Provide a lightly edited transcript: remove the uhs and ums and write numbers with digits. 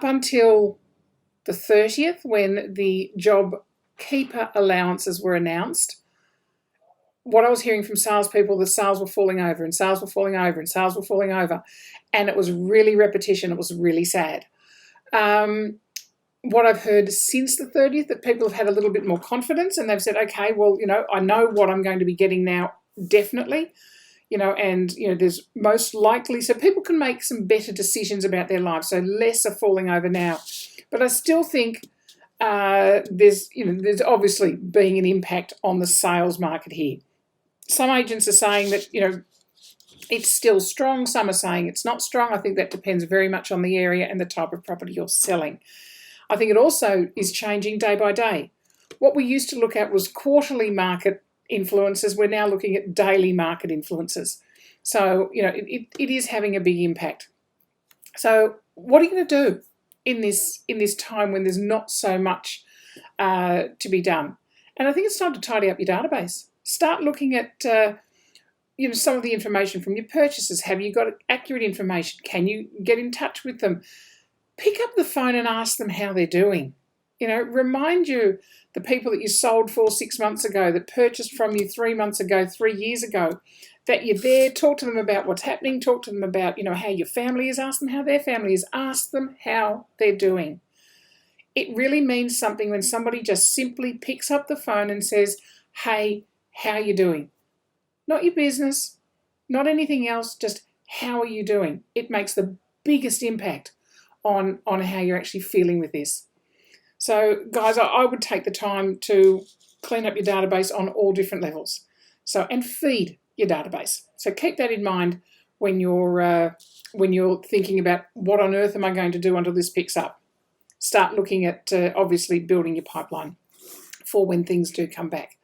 up until the 30th, when the job keeper allowances were announced, what I was hearing from salespeople, the sales were falling over and sales were falling over and sales were falling over. And it was really repetition. It was really sad. What I've heard since the 30th, that people have had a little bit more confidence and they've said, okay, well, I know what I'm going to be getting now, definitely, and, there's most likely, so people can make some better decisions about their lives. So less are falling over now. But I still think there's obviously being an impact on the sales market here. Some agents are saying that, it's still strong. Some are saying it's not strong. I think that depends very much on the area and the type of property you're selling. I think it also is changing day by day. What we used to look at was quarterly market influences. We're now looking at daily market influences. So, it is having a big impact. So what are you going to do in this time when there's not so much to be done? And I think it's time to tidy up your database. Start looking at some of the information from your purchases. Have you got accurate information? Can you get in touch with them? Pick up the phone and ask them how they're doing. Remind you the people that you sold for 6 months ago, that purchased from you 3 months ago, 3 years ago, that you're there. Talk to them about what's happening. Talk to them about, how your family is. Ask them how their family is. Ask them how they're doing. It really means something when somebody just simply picks up the phone and says, hey, how are you doing? Not your business, not anything else, just how are you doing? It makes the biggest impact on how you're actually feeling with this. So, guys, I would take the time to clean up your database on all different levels. And feed your database. So keep that in mind when you're thinking about what on earth am I going to do until this picks up. Start looking at obviously building your pipeline for when things do come back.